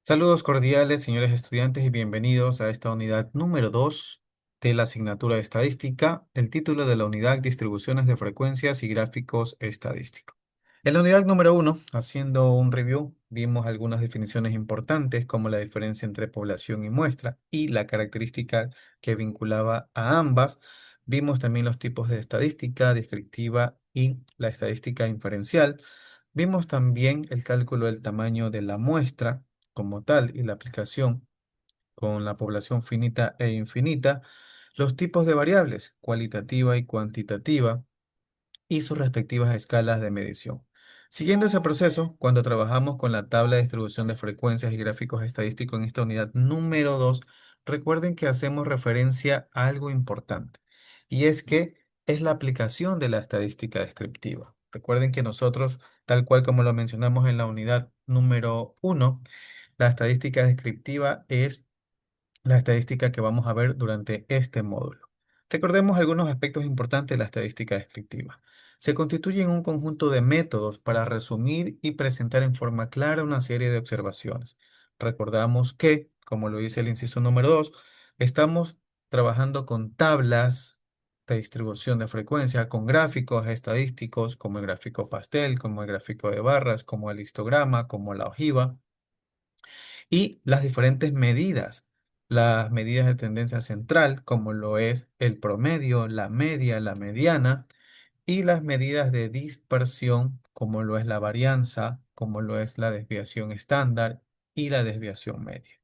Saludos cordiales, señores estudiantes, y bienvenidos a esta unidad número 2 de la asignatura de estadística. El título de la unidad, distribuciones de frecuencias y gráficos estadísticos. En la unidad número 1, haciendo un review, vimos algunas definiciones importantes como la diferencia entre población y muestra y la característica que vinculaba a ambas. Vimos también los tipos de estadística descriptiva y la estadística inferencial. Vimos también el cálculo del tamaño de la muestra como tal y la aplicación con la población finita e infinita, los tipos de variables, cualitativa y cuantitativa, y sus respectivas escalas de medición. Siguiendo ese proceso, cuando trabajamos con la tabla de distribución de frecuencias y gráficos estadísticos en esta unidad número 2, recuerden que hacemos referencia a algo importante, y es que es la aplicación de la estadística descriptiva. Recuerden que nosotros, tal cual como lo mencionamos en la unidad número 1, la estadística descriptiva es la estadística que vamos a ver durante este módulo. Recordemos algunos aspectos importantes de la estadística descriptiva. Se constituye en un conjunto de métodos para resumir y presentar en forma clara una serie de observaciones. Recordamos que, como lo dice el inciso número 2, estamos trabajando con tablas de distribución de frecuencia, con gráficos estadísticos, como el gráfico pastel, como el gráfico de barras, como el histograma, como la ojiva y las diferentes medidas, las medidas de tendencia central, como lo es el promedio, la media, la mediana, y las medidas de dispersión, como lo es la varianza, como lo es la desviación estándar y la desviación media.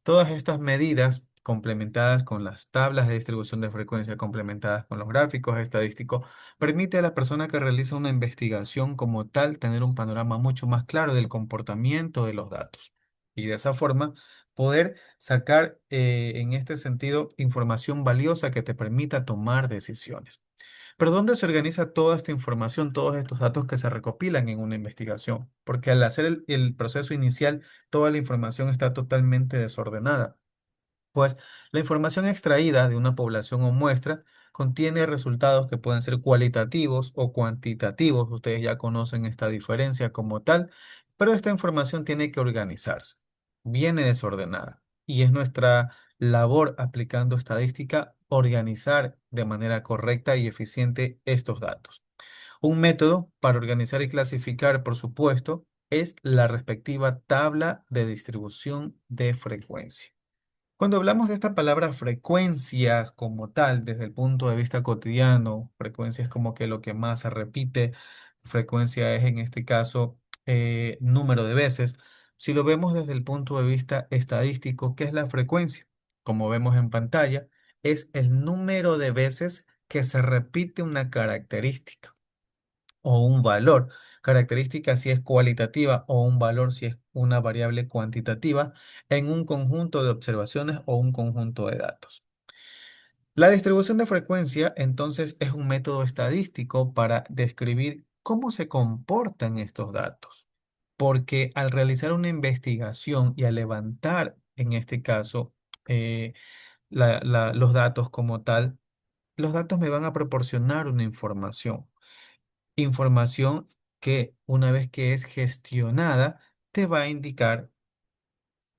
Todas estas medidas, complementadas con las tablas de distribución de frecuencia, complementadas con los gráficos estadísticos, permite a la persona que realiza una investigación como tal tener un panorama mucho más claro del comportamiento de los datos. Y de esa forma poder sacar en este sentido información valiosa que te permita tomar decisiones. Pero ¿dónde se organiza toda esta información, todos estos datos que se recopilan en una investigación? Porque al hacer el proceso inicial, toda la información está totalmente desordenada. Pues la información extraída de una población o muestra contiene resultados que pueden ser cualitativos o cuantitativos. Ustedes ya conocen esta diferencia como tal, pero esta información tiene que organizarse. Viene desordenada y es nuestra labor aplicando estadística organizar de manera correcta y eficiente estos datos. Un método para organizar y clasificar, por supuesto, es la respectiva tabla de distribución de frecuencia. Cuando hablamos de esta palabra frecuencia como tal, desde el punto de vista cotidiano, frecuencia es como que lo que más se repite, frecuencia es en este caso número de veces. Si lo vemos desde el punto de vista estadístico, ¿qué es la frecuencia? Como vemos en pantalla, es el número de veces que se repite una característica o un valor. Característica si es cualitativa o un valor si es una variable cuantitativa en un conjunto de observaciones o un conjunto de datos. La distribución de frecuencia entonces es un método estadístico para describir cómo se comportan estos datos. Porque al realizar una investigación y al levantar, en este caso, eh, los datos como tal, los datos me van a proporcionar una información. Información que una vez que es gestionada, te va a indicar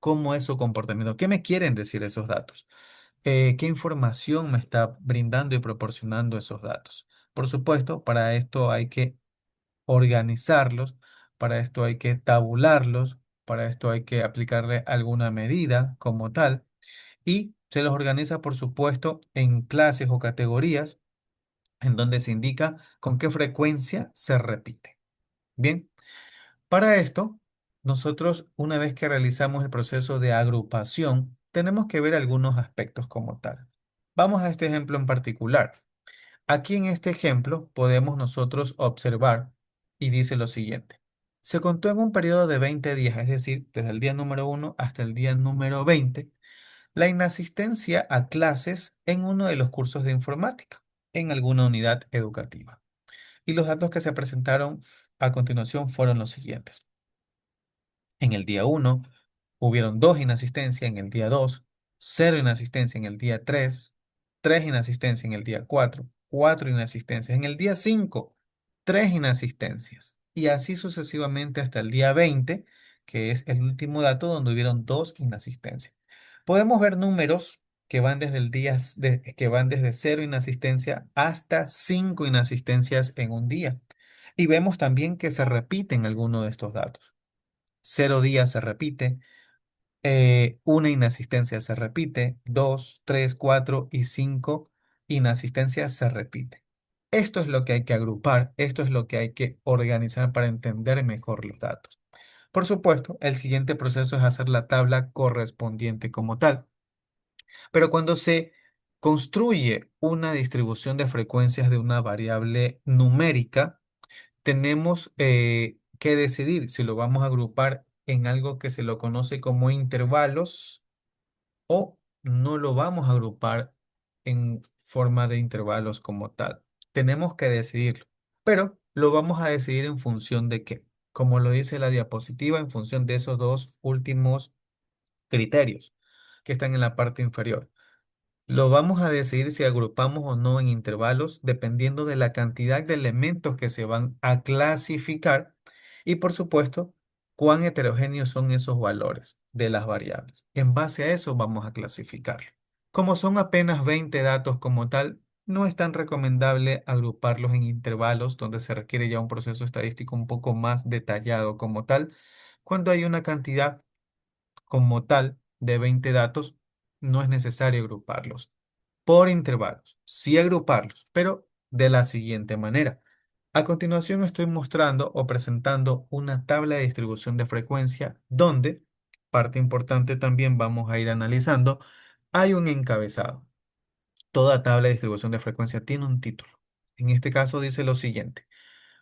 cómo es su comportamiento. ¿Qué me quieren decir esos datos? ¿Qué información me está brindando y proporcionando esos datos? Por supuesto, para esto hay que organizarlos, para esto hay que tabularlos, para esto hay que aplicarle alguna medida como tal y se los organiza, por supuesto, en clases o categorías en donde se indica con qué frecuencia se repite. Bien, para esto, nosotros una vez que realizamos el proceso de agrupación, tenemos que ver algunos aspectos como tal. Vamos a este ejemplo en particular. Aquí en este ejemplo podemos nosotros observar y dice lo siguiente. Se contó en un periodo de 20 días, es decir, desde el día número 1 hasta el día número 20, la inasistencia a clases en uno de los cursos de informática en alguna unidad educativa. Y los datos que se presentaron a continuación fueron los siguientes. En el día 1 hubieron 2 inasistencias, en el día 2 0 inasistencia en el día 3 3 inasistencias en el día 4 4 inasistencias en el día 5 3 inasistencias. Y así sucesivamente hasta el día 20, que es el último dato donde hubieron dos inasistencias. Podemos ver números que van desde que van desde cero inasistencia hasta cinco inasistencias en un día. Y vemos también que se repiten algunos de estos datos. 0 días se repite, una inasistencia se repite, dos, tres, cuatro y cinco inasistencias se repiten. Esto es lo que hay que agrupar, esto es lo que hay que organizar para entender mejor los datos. Por supuesto, el siguiente proceso es hacer la tabla correspondiente como tal. Pero cuando se construye una distribución de frecuencias de una variable numérica, tenemos que decidir si lo vamos a agrupar en algo que se lo conoce como intervalos o no lo vamos a agrupar en forma de intervalos como tal. Tenemos que decidirlo, pero lo vamos a decidir en función de qué. Como lo dice la diapositiva, en función de esos dos últimos criterios que están en la parte inferior. Lo vamos a decidir si agrupamos o no en intervalos dependiendo de la cantidad de elementos que se van a clasificar y por supuesto cuán heterogéneos son esos valores de las variables. En base a eso vamos a clasificarlo. Como son apenas 20 datos como tal, no es tan recomendable agruparlos en intervalos donde se requiere ya un proceso estadístico un poco más detallado como tal. Cuando hay una cantidad como tal de 20 datos, no es necesario agruparlos por intervalos, sí agruparlos, pero de la siguiente manera. A continuación estoy mostrando o presentando una tabla de distribución de frecuencia donde, parte importante también vamos a ir analizando, hay un encabezado. Toda tabla de distribución de frecuencia tiene un título. En este caso dice lo siguiente.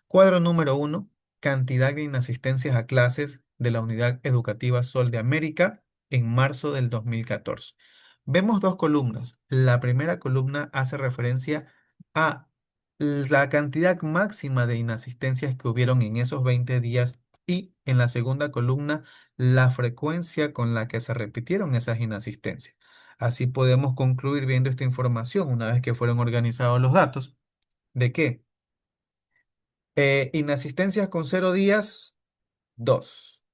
Cuadro número uno, cantidad de inasistencias a clases de la Unidad Educativa Sol de América en marzo del 2014. Vemos dos columnas. La primera columna hace referencia a la cantidad máxima de inasistencias que hubieron en esos 20 días y en la segunda columna la frecuencia con la que se repitieron esas inasistencias. Así podemos concluir viendo esta información una vez que fueron organizados los datos. ¿De qué? Inasistencias con 0 días, 2.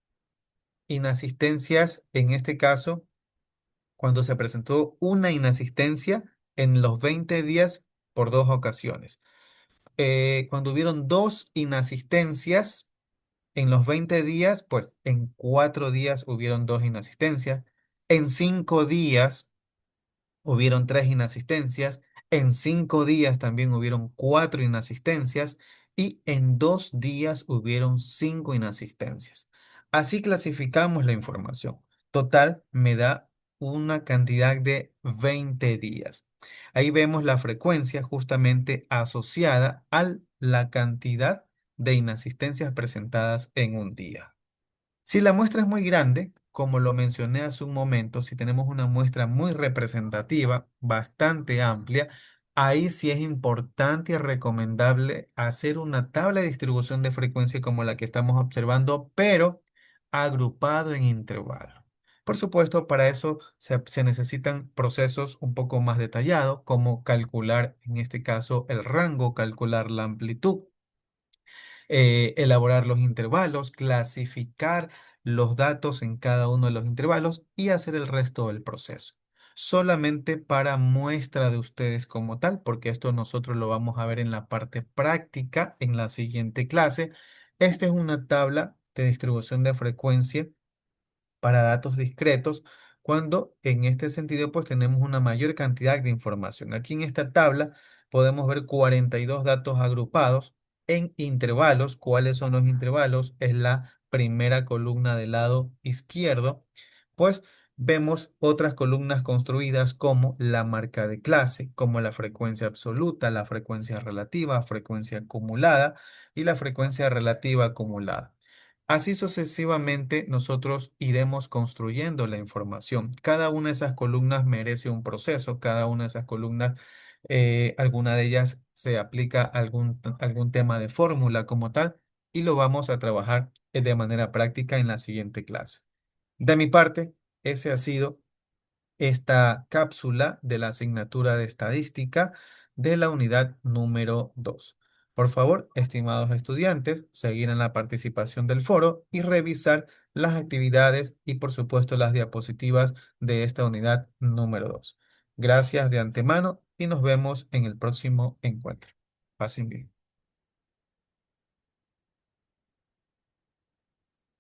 Inasistencias, en este caso, cuando se presentó una inasistencia en los 20 días por dos ocasiones. Cuando hubieron dos inasistencias en los 20 días, pues en 4 días hubieron dos inasistencias. En 5 días hubieron tres inasistencias, en 5 días también hubieron cuatro inasistencias y en 2 días hubieron cinco inasistencias. Así clasificamos la información. Total me da una cantidad de 20 días. Ahí vemos la frecuencia justamente asociada a la cantidad de inasistencias presentadas en un día. Si la muestra es muy grande, como lo mencioné hace un momento, si tenemos una muestra muy representativa, bastante amplia, ahí sí es importante y recomendable hacer una tabla de distribución de frecuencia como la que estamos observando, pero agrupado en intervalos. Por supuesto, para eso se necesitan procesos un poco más detallados, como calcular, en este caso, el rango, calcular la amplitud, elaborar los intervalos, clasificar los datos en cada uno de los intervalos y hacer el resto del proceso. Solamente para muestra de ustedes como tal, porque esto nosotros lo vamos a ver en la parte práctica en la siguiente clase. Esta es una tabla de distribución de frecuencia para datos discretos, cuando en este sentido pues tenemos una mayor cantidad de información. Aquí en esta tabla podemos ver 42 datos agrupados en intervalos. ¿Cuáles son los intervalos? Es la primera columna del lado izquierdo. Pues vemos otras columnas construidas como la marca de clase, como la frecuencia absoluta, la frecuencia relativa, frecuencia acumulada y la frecuencia relativa acumulada. Así sucesivamente nosotros iremos construyendo la información. Cada una de esas columnas merece un proceso, cada una de esas columnas, alguna de ellas se aplica a algún tema de fórmula como tal y lo vamos a trabajar de manera práctica en la siguiente clase. De mi parte, ese ha sido esta cápsula de la asignatura de estadística de la unidad número 2. Por favor, estimados estudiantes, seguir en la participación del foro y revisar las actividades y, por supuesto, las diapositivas de esta unidad número 2. Gracias de antemano y nos vemos en el próximo encuentro. Pasen bien.